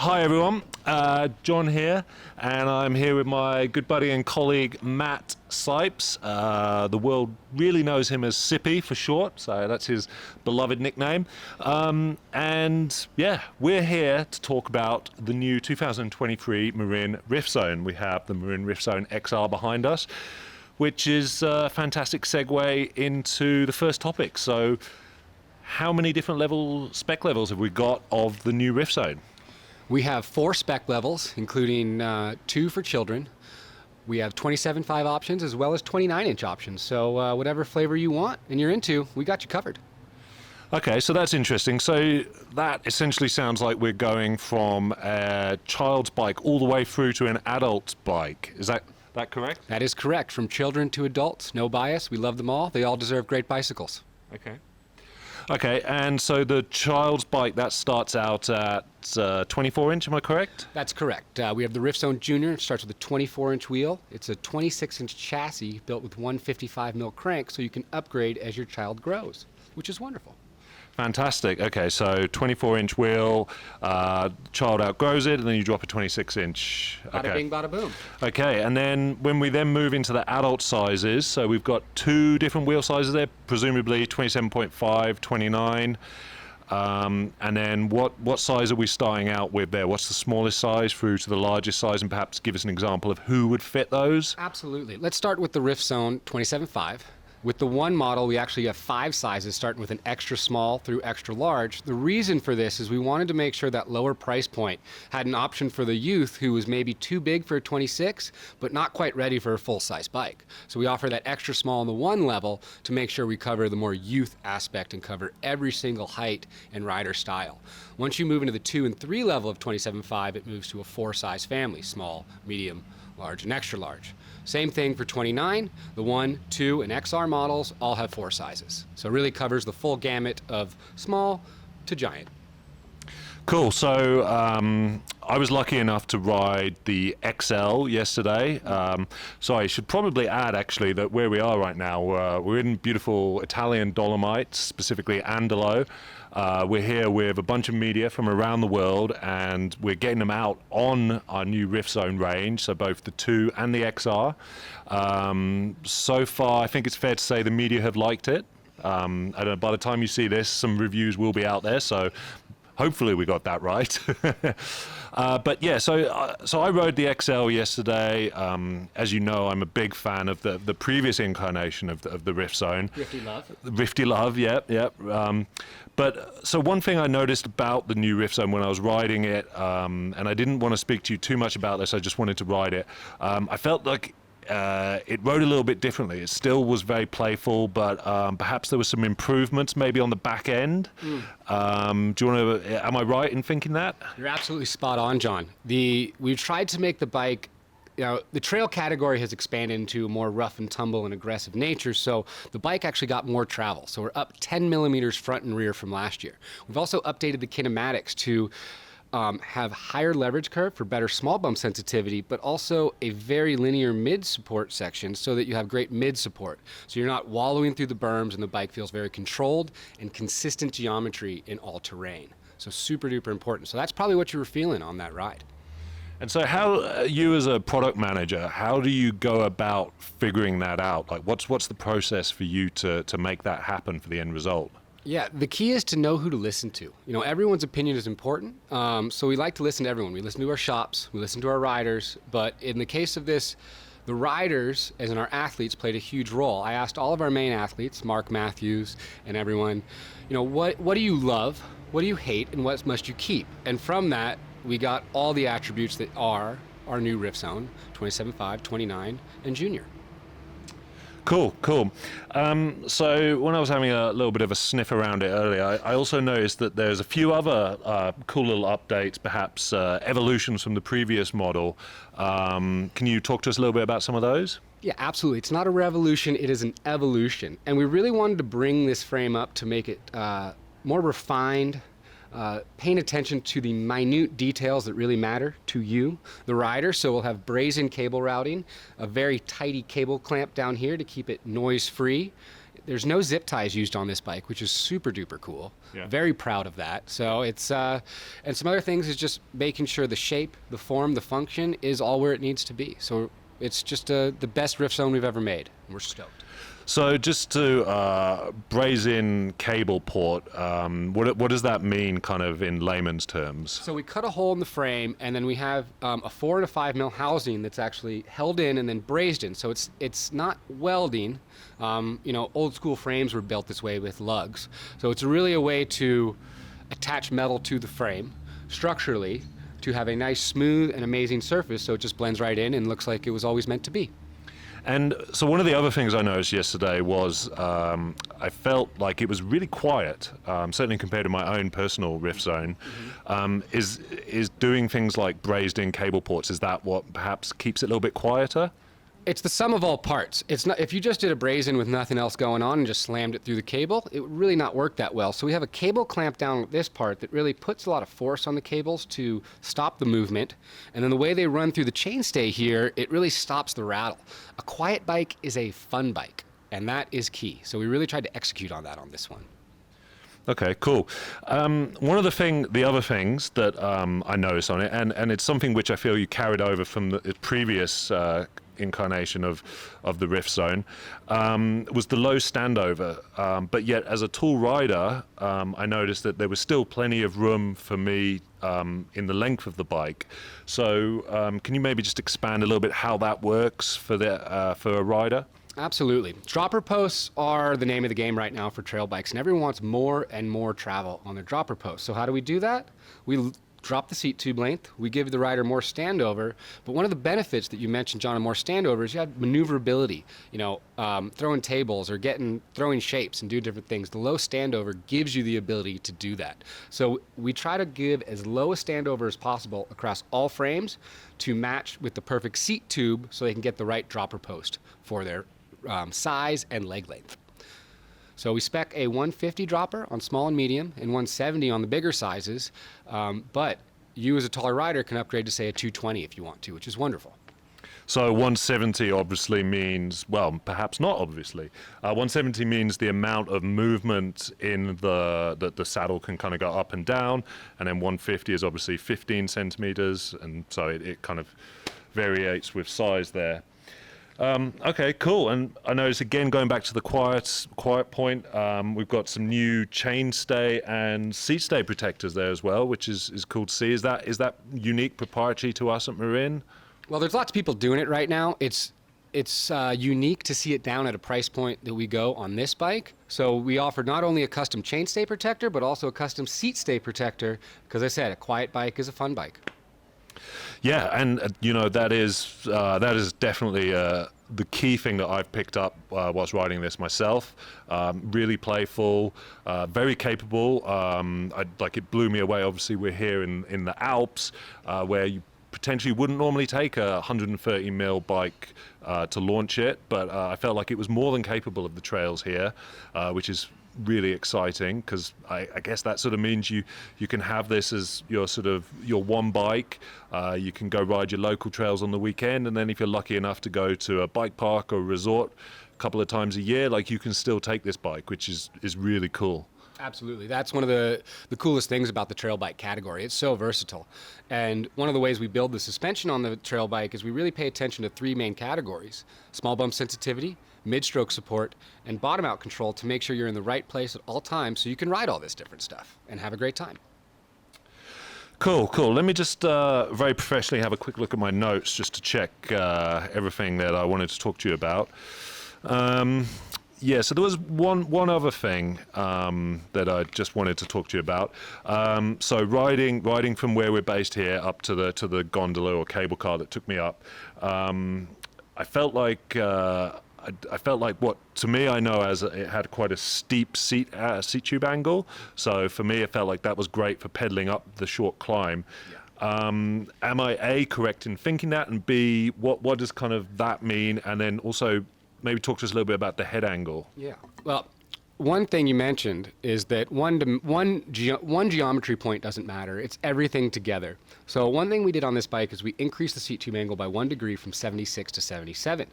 Hi everyone, John here, and I'm here with my good buddy and colleague Matt Cipes. The world really knows him as Cippy for short, so that's his beloved nickname. And yeah, we're here to talk about the new 2023 Marin Rift Zone. We have the Marin Rift Zone XR behind us, which is a fantastic segue into the first topic. So how many different spec levels have we got of the new Rift Zone? We have 4 spec levels, including 2 for children. We have 27.5 options as well as 29-inch options. So whatever flavor you want and you're into, we got you covered. Okay, so that's interesting. So that essentially sounds like we're going from a child's bike all the way through to an adult's bike. Is that correct? That is correct. From children to adults, no bias. We love them all. They all deserve great bicycles. Okay, and so the child's bike, that starts out at 24-inch, am I correct? That's correct. We have the Rift Zone Junior. It starts with a 24-inch wheel. It's a 26-inch chassis built with 155 mil crank, so you can upgrade as your child grows, which is wonderful. Fantastic. Okay, so 24-inch wheel, child outgrows it, and then you drop a 26-inch. Bada bing, bada boom. Okay, and then when we then move into the adult sizes, so we've got 2 different wheel sizes there, presumably 27.5, 29. And then what size are we starting out with there? What's the smallest size through to the largest size, and perhaps give us an example of who would fit those? Absolutely. Let's start with the Rift Zone 27.5. With the one model, we actually have 5 sizes, starting with an extra small through extra large. The reason for this is we wanted to make sure that lower price point had an option for the youth who was maybe too big for a 26, but not quite ready for a full-size bike. So we offer that extra small on the 1 level to make sure we cover the more youth aspect and cover every single height and rider style. Once you move into the 2 and 3 level of 27.5, it moves to a 4-size family: small, medium, large, and extra large. Same thing for 29. The 1, 2, and XR models all have 4 sizes. So it really covers the full gamut of small to giant. Cool. So I was lucky enough to ride the XL yesterday. So I should probably add, actually, that where we are right now, we're in beautiful Italian Dolomites, specifically Andalo. We're here with a bunch of media from around the world, and we're getting them out on our new Rift Zone range, so both the 2 and the XR. So far, I think it's fair to say the media have liked it. I don't know, by the time you see this, some reviews will be out there, so hopefully we got that right. But yeah, so I rode the XL yesterday. As you know, I'm a big fan of the previous incarnation of the Rift Zone. Rifty Love. Rifty Love, yep. But so one thing I noticed about the new Rift Zone when I was riding it, and I didn't want to speak to you too much about this, I just wanted to ride it. I felt like it rode a little bit differently. It still was very playful, but perhaps there were some improvements maybe on the back end. Do you want to, am I right in thinking that? You're absolutely spot on, John. We've tried to make the bike, the trail category has expanded into a more rough and tumble and aggressive nature, so the bike actually got more travel. So we're up 10 millimeters front and rear from last year. We've also updated the kinematics to have higher leverage curve for better small bump sensitivity, but also a very linear mid support section so that you have great mid support. So you're not wallowing through the berms, and the bike feels very controlled and consistent geometry in all terrain. So super duper important. So that's probably what you were feeling on that ride. And so how, you as a product manager, how do you go about figuring that out? Like what's the process for you to make that happen for the end result? Yeah, the key is to know who to listen to. Everyone's opinion is important, so we like to listen to everyone. We listen to our shops, we listen to our riders, but in the case of this, the riders, as in our athletes, played a huge role. I asked all of our main athletes, Mark Matthews and everyone, what do you love, what do you hate, and what must you keep? And from that, we got all the attributes that are our new Rift Zone, 27.5, 29, and Junior. Cool. So when I was having a little bit of a sniff around it earlier, I also noticed that there's a few other cool little updates, perhaps evolutions from the previous model. Can you talk to us a little bit about some of those? Yeah, absolutely. It's not a revolution, it is an evolution. And we really wanted to bring this frame up to make it more refined, paying attention to the minute details that really matter to you, the rider. So we'll have brazen cable routing, a very tidy cable clamp down here to keep it noise free. There's no zip ties used on this bike, which is super duper cool. Yeah. Very proud of that. So it's, and some other things is just making sure the shape, the form, the function is all where it needs to be. So it's just the best Rift Zone we've ever made. We're stoked. So just to braze in cable port, what does that mean kind of in layman's terms? So we cut a hole in the frame, and then we have a 4 and a 5 mil housing that's actually held in and then brazed in. So it's not welding. Old school frames were built this way with lugs. So it's really a way to attach metal to the frame structurally to have a nice, smooth, and amazing surface. So it just blends right in and looks like it was always meant to be. And so one of the other things I noticed yesterday was I felt like it was really quiet, certainly compared to my own personal Rift Zone. Is doing things like brazed in cable ports, is that what perhaps keeps it a little bit quieter? It's the sum of all parts. It's not, if you just did a brazen with nothing else going on and just slammed it through the cable, it would really not work that well. So we have a cable clamp down with this part that really puts a lot of force on the cables to stop the movement. And then the way they run through the chainstay here, it really stops the rattle. A quiet bike is a fun bike, and that is key. So we really tried to execute on that on this one. Okay, cool. One of the other things that I noticed on it, and it's something which I feel you carried over from the previous incarnation of the Rift Zone, was the low standover. But yet, as a tall rider, I noticed that there was still plenty of room for me in the length of the bike. So, can you maybe just expand a little bit how that works for a rider? Absolutely. Dropper posts are the name of the game right now for trail bikes, and everyone wants more and more travel on their dropper posts. So how do we do that? We drop the seat tube length. We give the rider more standover. But one of the benefits that you mentioned, John, of more standover is you have maneuverability. Throwing tables or throwing shapes and do different things. The low standover gives you the ability to do that. So we try to give as low a standover as possible across all frames to match with the perfect seat tube so they can get the right dropper post for their size and leg length. So we spec a 150 dropper on small and medium and 170 on the bigger sizes, but you as a taller rider can upgrade to say a 220 if you want to, which is wonderful. So 170 obviously means, well, perhaps not obviously. 170 means the amount of movement in the saddle can kind of go up and down, and then 150 is obviously 15 centimeters, and so it kind of varies with size there. Okay, cool. And I noticed again, going back to the quiet point, we've got some new chainstay and seat stay protectors there as well, which is cool to see. Is that unique, proprietary to us at Marin? Well, there's lots of people doing it right now. It's unique to see it down at a price point that we go on this bike. So we offer not only a custom chainstay protector, but also a custom seat stay protector, because I said a quiet bike is a fun bike. Yeah, and that is definitely the key thing that I've picked up whilst riding this myself. Really playful, very capable. It blew me away. Obviously, we're here in the Alps, where you potentially wouldn't normally take a 130 mil bike to launch it, but I felt like it was more than capable of the trails here, which is really exciting, because I guess that sort of means you can have this as your one bike. You can go ride your local trails on the weekend, and then if you're lucky enough to go to a bike park or a resort a couple of times a year, you can still take this bike, which is really cool. Absolutely. That's one of the coolest things about the trail bike category. It's so versatile. And one of the ways we build the suspension on the trail bike is we really pay attention to three main categories: small bump sensitivity, mid-stroke support, and bottom-out control, to make sure you're in the right place at all times so you can ride all this different stuff and have a great time. Cool. Let me just very professionally have a quick look at my notes just to check everything that I wanted to talk to you about. So there was one other thing that I just wanted to talk to you about. So riding from where we're based here up to the gondola or cable car that took me up, I felt like what to me I know as it had quite a steep seat tube angle. So for me, it felt like that was great for pedaling up the short climb. Yeah. Am I A, correct in thinking that, and B, what does kind of that mean? And then also maybe talk to us a little bit about the head angle. Yeah. Well, one thing you mentioned is that one geometry point doesn't matter. It's everything together. So one thing we did on this bike is we increased the seat tube angle by 1 degree from 76 to 77.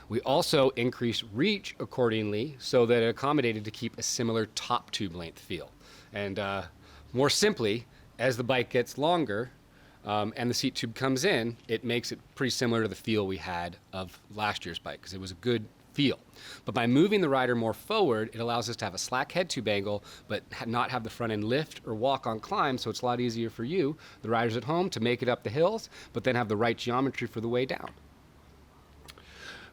We also increased reach accordingly so that it accommodated to keep a similar top tube length feel. And more simply, as the bike gets longer and the seat tube comes in, it makes it pretty similar to the feel we had of last year's bike because it was a good feel. But by moving the rider more forward, it allows us to have a slack head tube angle, but not have the front end lift or walk on climb, so it's a lot easier for you, the riders at home, to make it up the hills, but then have the right geometry for the way down.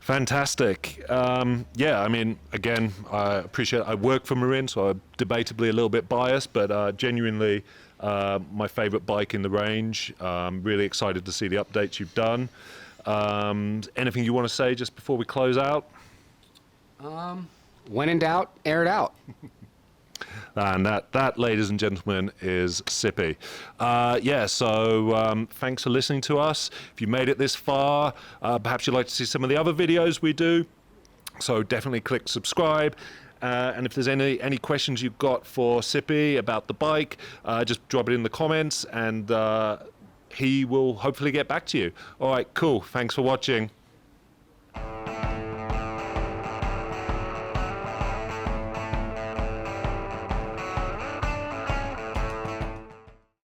Fantastic. Yeah, I mean, again, I appreciate I work for Marin, so I'm debatably a little bit biased, but genuinely my favorite bike in the range. Really excited to see the updates you've done. Anything you want to say just before we close out? When in doubt, air it out. And that, ladies and gentlemen, is Cipes. Yeah, so thanks for listening to us. If you made it this far, perhaps you'd like to see some of the other videos we do. So definitely click subscribe. And if there's any questions you've got for Cipes about the bike, just drop it in the comments and he will hopefully get back to you. All right, cool. Thanks for watching.